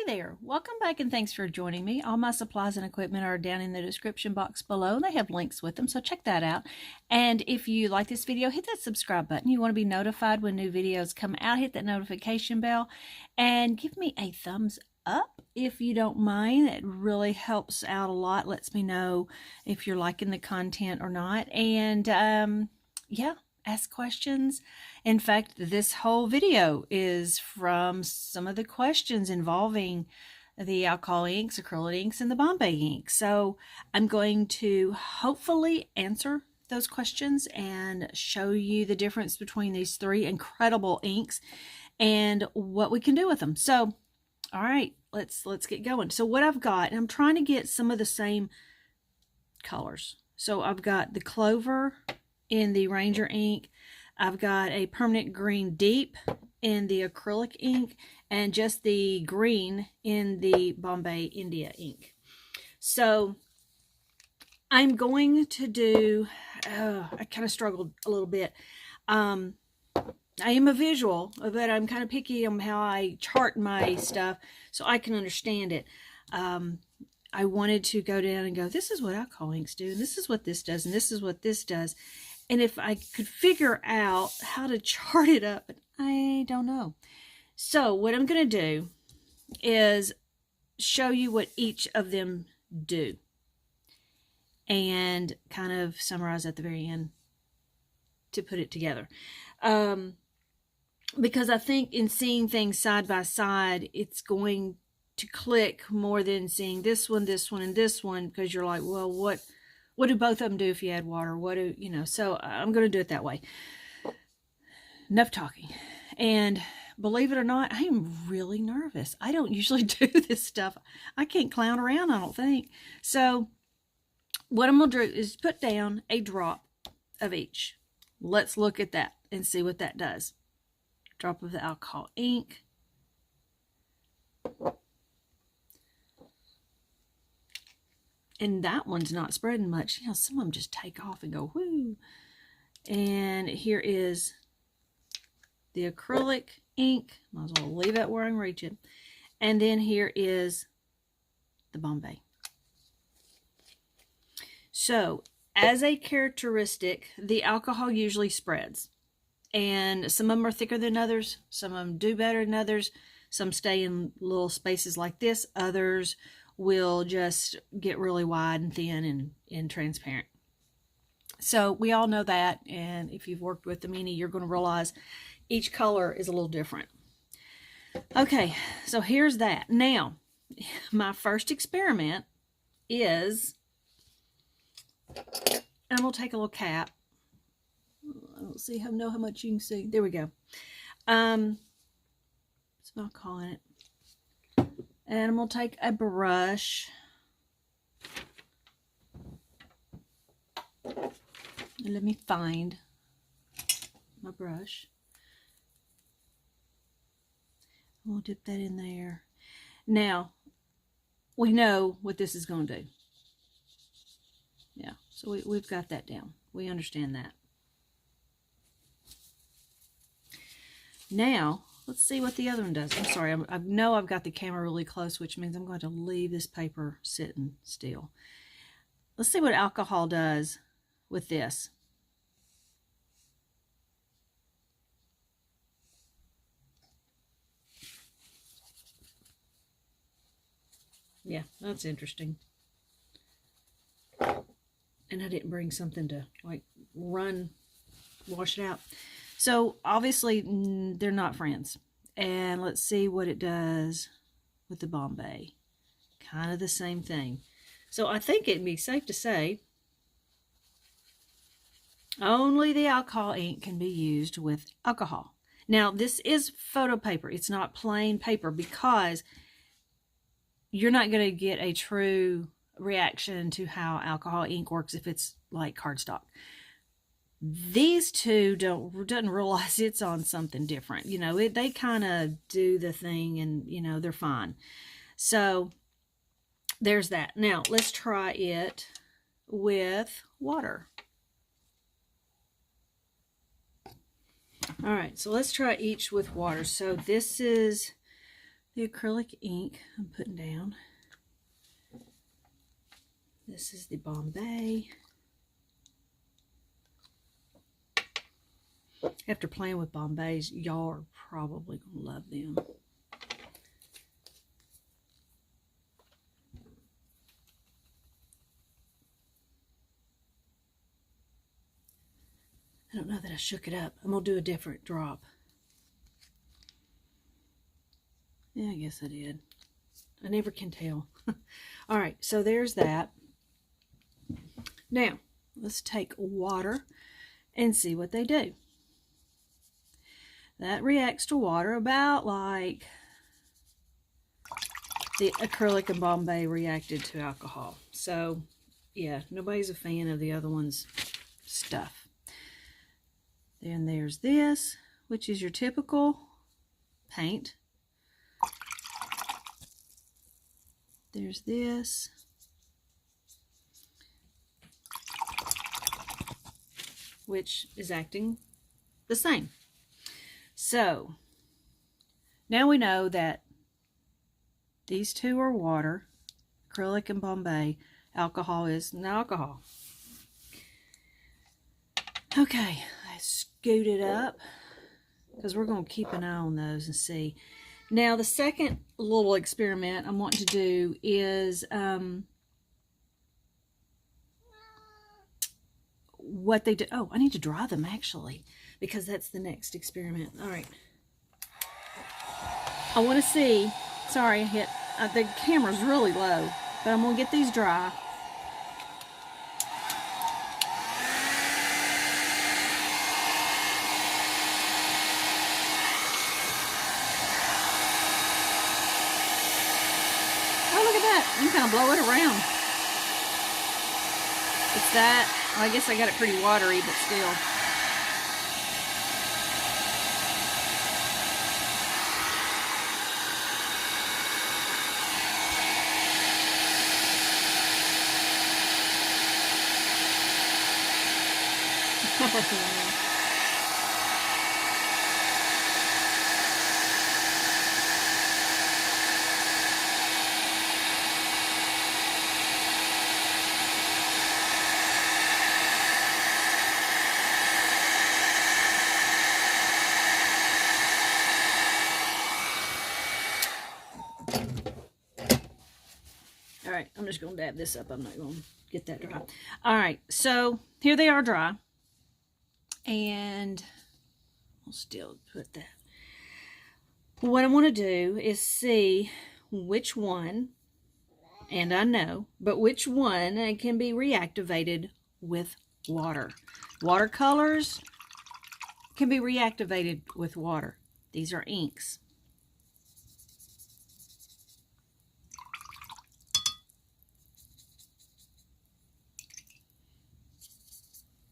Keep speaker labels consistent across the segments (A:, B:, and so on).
A: there, welcome back and thanks for joining me. All my supplies and equipment are down in the description box below. They have links with them, so check that out. And if you like this video, hit that subscribe button. You want to be notified when new videos come out. Hit that notification bell and give me a thumbs up if you don't mind. It really helps out a lot, lets me know if you're liking the content or not. And yeah, ask questions. In fact, this whole video is from some of the questions involving the alcohol inks, acrylic inks, and the Bombay ink. So I'm going to hopefully answer those questions and show you the difference between these three incredible inks and what we can do with them. So, all right, let's get going. So what I've got, and I'm trying to get some of the same colors. So I've got the Clover in the Ranger ink. I've got a permanent green deep in the acrylic ink and just the green in the Bombay India ink. So I'm going to do, I kind of struggled a little bit. I am a visual, but I'm kind of picky on how I chart my stuff so I can understand it. I wanted to go down and go, this is what alcohol inks do, and this is what this does, and this is what this does. And if I could figure out how to chart it up, but I don't know. So what I'm going to do is show you what each of them do and kind of summarize at the very end to put it together. Because I think in seeing things side by side, it's going to click more than seeing this one, and this one, because you're like, well, what do both of them do if you add water? What do, you know, so I'm going to do it that way. Enough talking. And believe it or not, I am really nervous. I don't usually do this stuff. I can't clown around, I don't think. So what I'm going to do is put down a drop of each. Let's look at that and see what that does. Drop of the alcohol ink. And that one's not spreading much. You know, some of them just take off and go, whoo. And here is the acrylic ink. Might as well leave that where I'm reaching. And then here is the Bombay. So, as a characteristic, the alcohol usually spreads. And some of them are thicker than others. Some of them do better than others. Some stay in little spaces like this. Others will just get really wide and thin and transparent. So we all know that, and if you've worked with the mini, you're going to realize each color is a little different. Okay, so here's that. Now, my first experiment is, I'm going to take a little cap. I don't know how much you can see. There we go. It's not calling it. And I'm going to take a brush. And let me find my brush. I'm going to dip that in there. Now, we know what this is going to do. Yeah, so we've got that down. We understand that. Now, let's see what the other one does. I'm sorry, I know I've got the camera really close, which means I'm going to leave this paper sitting still. Let's see what alcohol does with this. Yeah, that's interesting. And I didn't bring something to, like, wash it out. So, obviously, they're not friends. And let's see what it does with the Bombay. Kind of the same thing. So, I think it'd be safe to say only the alcohol ink can be used with alcohol. Now, this is photo paper. It's not plain paper because you're not going to get a true reaction to how alcohol ink works if it's like cardstock. These two doesn't realize it's on something different. You know, they kind of do the thing and, you know, they're fine. So there's that. Now let's try it with water. All right, so let's try each with water. So this is the acrylic ink I'm putting down. This is the Bombay. After playing with Bombays, y'all are probably going to love them. I don't know that I shook it up. I'm going to do a different drop. Yeah, I guess I did. I never can tell. All right, so there's that. Now, let's take water and see what they do. That reacts to water about like the acrylic and Bombay reacted to alcohol. So, yeah, nobody's a fan of the other one's stuff. Then there's this, which is your typical paint. There's this. Which is acting the same. So, now we know that these two are water, acrylic and Bombay. Alcohol is no alcohol. Okay, let's scoot it up because we're going to keep an eye on those and see. Now, the second little experiment I'm wanting to do is what they do. Oh, I need to dry them actually, because that's the next experiment. All right. I want to see. Sorry, I hit. The camera's really low, but I'm going to get these dry. Oh, look at that. You can kind of blow it around. It's that. Well, I guess I got it pretty watery, but still. All right, I'm just going to dab this up. I'm not going to get that dry. All right, so here they are dry. And I'll still put that. What I want to do is see which one, and I know, but which one can be reactivated with water. Watercolors can be reactivated with water. These are inks.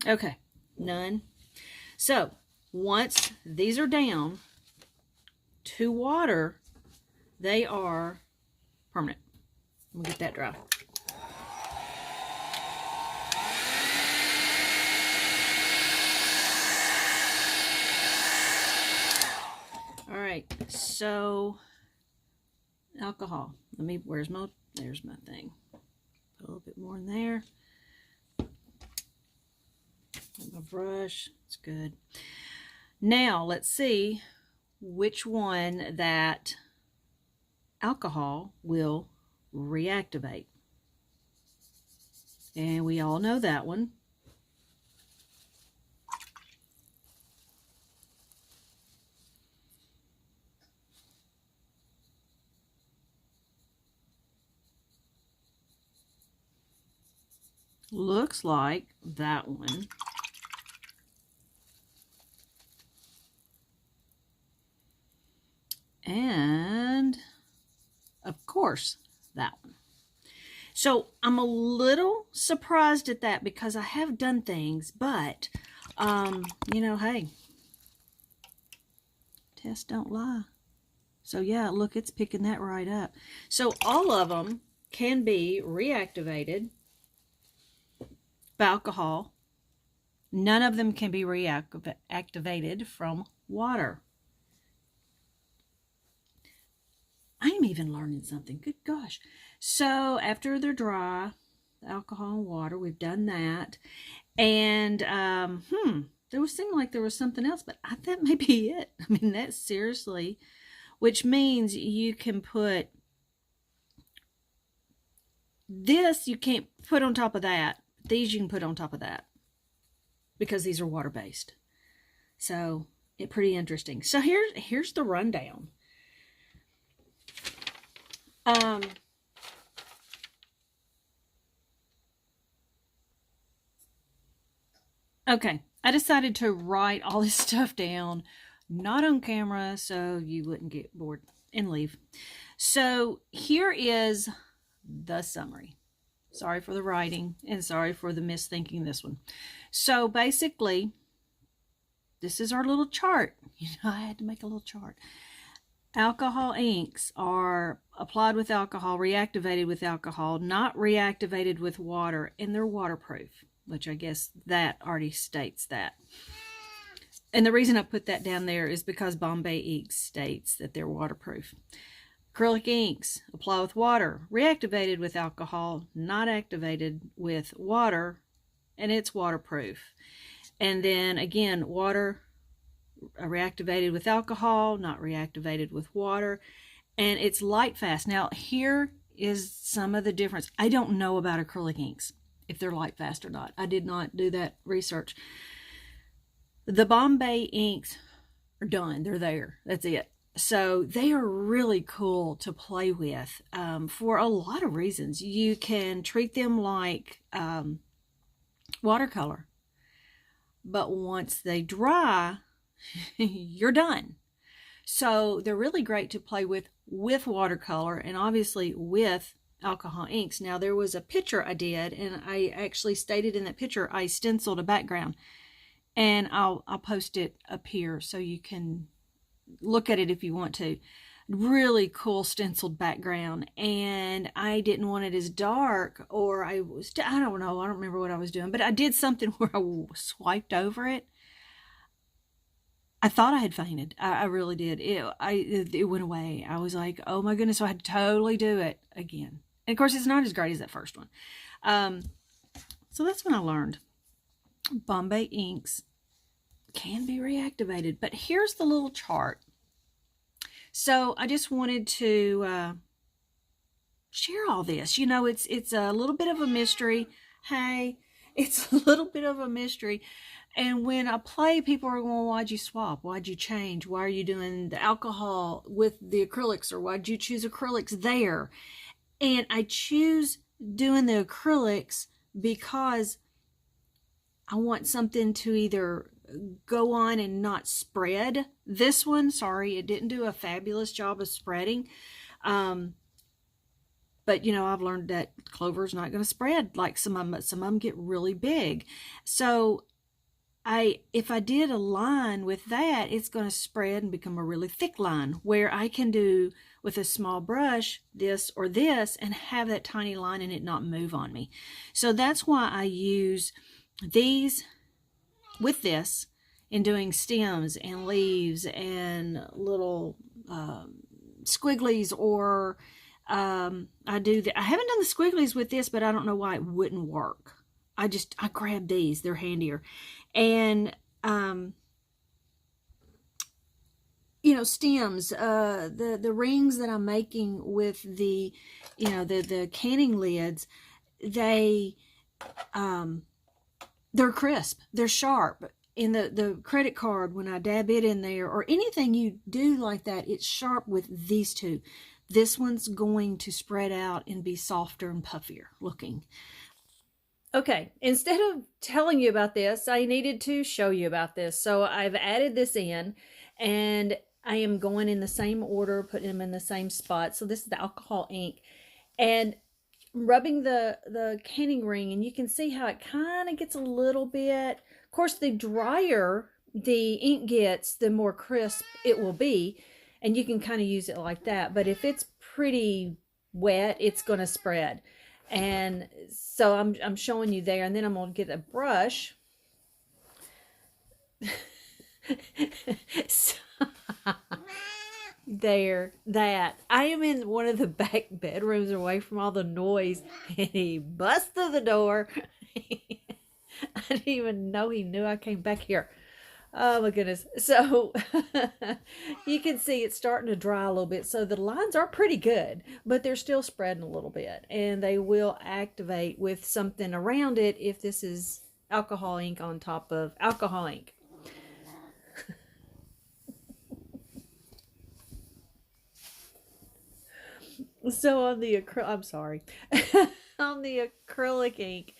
A: Okay, none. So, once these are down to water, they are permanent. I'm going to get that dry. All right, so alcohol. There's my thing. Put a little bit more in there. My brush, it's good. Now let's see which one that alcohol will reactivate. And we all know that one. Looks like that one. And of course that one. So I'm a little surprised at that because I have done things, but you know, hey, tests don't lie. So yeah, look, it's picking that right up. So all of them can be reactivated by alcohol. None of them can be reactivated from water. I'm even learning something. Good gosh. So after they're dry, the alcohol and water, we've done that. And there was seemed like there was something else, but that may be it. I mean, that's seriously, which means you can put this, you can't put on top of that. These you can put on top of that because these are water-based. So it's pretty interesting. So here's the rundown. Okay, I decided to write all this stuff down, not on camera, so you wouldn't get bored and leave. So here is the summary. Sorry for the writing and sorry for the misthinking this one. So basically, this is our little chart. You know, I had to make a little chart. Alcohol inks are applied with alcohol, reactivated with alcohol, not reactivated with water, and they're waterproof, which I guess that already states that. And the reason I put that down there is because Bombay Ink states that they're waterproof. Acrylic inks apply with water, reactivated with alcohol, not activated with water, and it's waterproof. And then again, water reactivated with alcohol, not reactivated with water, and it's light fast. Now here is some of the difference. I don't know about acrylic inks, if they're light fast or not. I did not do that research. The Bombay inks are done. They're there. That's it. So they are really cool to play with for a lot of reasons. You can treat them like watercolor, but once they dry, you're done. So they're really great to play with watercolor and obviously with alcohol inks. Now there was a picture I did, and I actually stated in that picture I stenciled a background, and I'll post it up here so you can look at it if you want to. Really cool stenciled background, and I didn't want it as dark, or I don't know, I don't remember what I was doing, but I did something where I swiped over it. I thought I had fainted. I really did. It went away. I was like, oh my goodness, so I had to totally do it again. And of course, it's not as great as that first one. So that's when I learned Bombay inks can be reactivated. But here's the little chart. So I just wanted to share all this. You know, it's a little bit of a mystery. Hey, it's a little bit of a mystery. And when I play, people are going, why'd you swap? Why'd you change? Why are you doing the alcohol with the acrylics? Or why'd you choose acrylics there? And I choose doing the acrylics because I want something to either go on and not spread. This one, sorry, it didn't do a fabulous job of spreading. But, you know, I've learned that clover's not going to spread like some of them, but some of them get really big. So if I did a line with that, it's going to spread and become a really thick line, where I can do with a small brush this or this and have that tiny line and it not move on me. So that's why I use these with this in doing stems and leaves and little squigglies, or I haven't done the squigglies with this, but I don't know why it wouldn't work. I grabbed these, they're handier. And you know, stems, the rings that I'm making with the, you know, the canning lids, they're crisp, they're sharp. In the credit card, when I dab it in there, or anything you do like that, it's sharp with these two. This one's going to spread out and be softer and puffier looking. Okay, instead of telling you about this, I needed to show you about this. So I've added this in, and I am going in the same order, putting them in the same spot. So this is the alcohol ink, and rubbing the canning ring, and you can see how it kind of gets a little bit. Of course, the drier the ink gets, the more crisp it will be, and you can kind of use it like that. But if it's pretty wet, it's going to spread. And so I'm showing you there, and then I'm going to get a brush. there that I am in one of the back bedrooms away from all the noise, and he busts through the door. I didn't even know he knew I came back here. Oh my goodness. So you can see it's starting to dry a little bit. So the lines are pretty good, but they're still spreading a little bit, and they will activate with something around it if this is alcohol ink on top of alcohol ink. So on the I'm sorry. On the acrylic ink,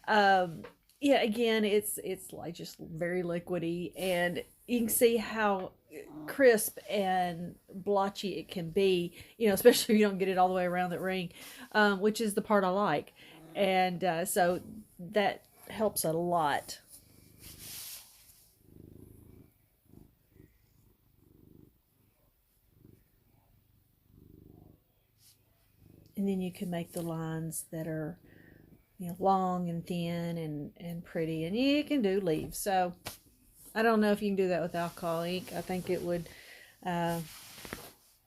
A: yeah, again, it's like just very liquidy, and you can see how crisp and blotchy it can be, you know, especially if you don't get it all the way around that ring, which is the part I like. And so that helps a lot. And then you can make the lines that are, you know, long and thin and pretty, and you can do leaves. So I don't know if you can do that with alcohol ink. I think it would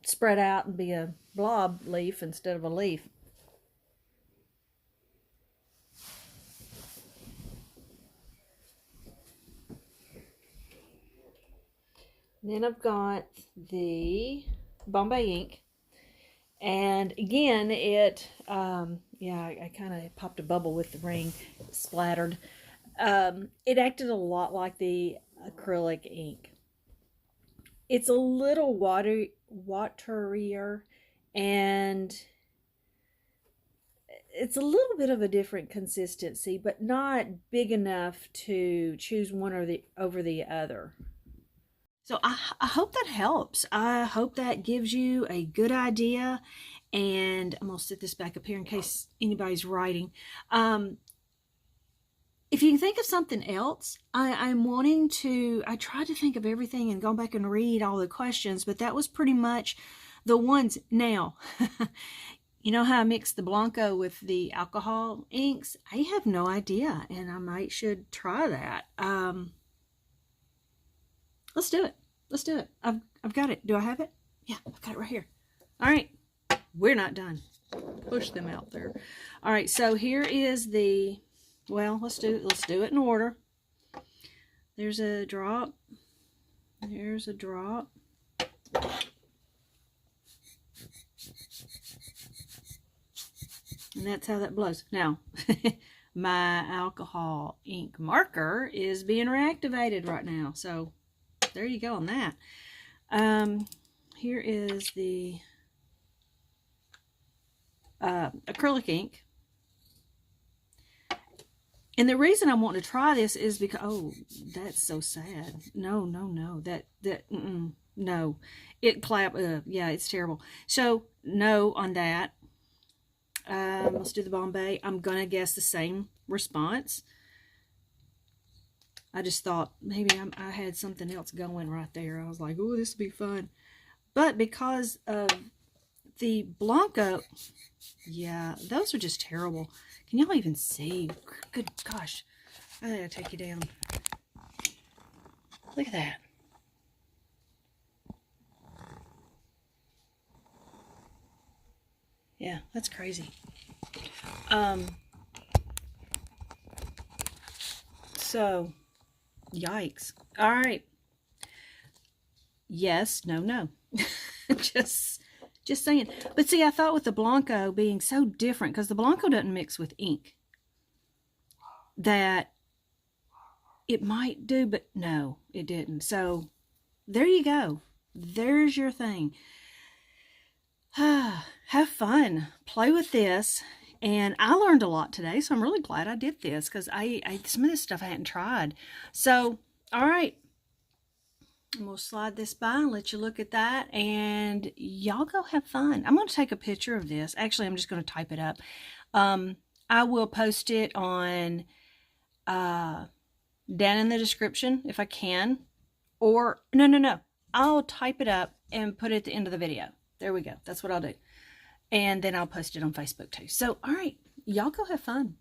A: spread out and be a blob leaf instead of a leaf. And then I've got the Bombay Ink. And again, it, yeah, I kind of popped a bubble with the ring, splattered. It acted a lot like the acrylic ink. It's a little waterier, and it's a little bit of a different consistency, but not big enough to choose one or the over the other. So I hope that helps. I hope that gives you a good idea. And I'm going to set this back up here in case anybody's writing. If you can think of something else, I'm wanting to, I tried to think of everything and go back and read all the questions, but that was pretty much the ones. Now, you know how I mixed the Blanco with the alcohol inks? I have no idea, and I should try that. Let's do it. Let's do it. I've got it. Do I have it? Yeah, I've got it right here. All right. We're not done. Push them out there. All right, so here is the, well, let's do it in order. There's a drop. There's a drop. And that's how that blows. Now, my alcohol ink marker is being reactivated right now. So there you go on that. Here is the acrylic ink. And the reason I want to try this is because, oh, that's so sad. No, no, no. No. It yeah, it's terrible. So, no on that. Let's do the Bombay. I'm going to guess the same response. I just thought maybe I had something else going right there. I was like, oh, this will be fun. But because of the Blanco, yeah, those are just terrible. Can y'all even see? Good gosh. I gotta take you down. Look at that. Yeah, that's crazy. So, yikes. All right. Yes, no, no. just saying. But see, I thought with the Blanco being so different, because the Blanco doesn't mix with ink, that it might do, but no, it didn't. So there you go. There's your thing. Have fun. Play with this. And I learned a lot today, so I'm really glad I did this, because some of this stuff I hadn't tried. So, all right. I'm going to slide this by and let you look at that, and y'all go have fun. I'm going to take a picture of this. Actually, I'm just going to type it up. I will post it on down in the description if I can. Or, no. I'll type it up and put it at the end of the video. There we go. That's what I'll do. And then I'll post it on Facebook too. So, all right. Y'all go have fun.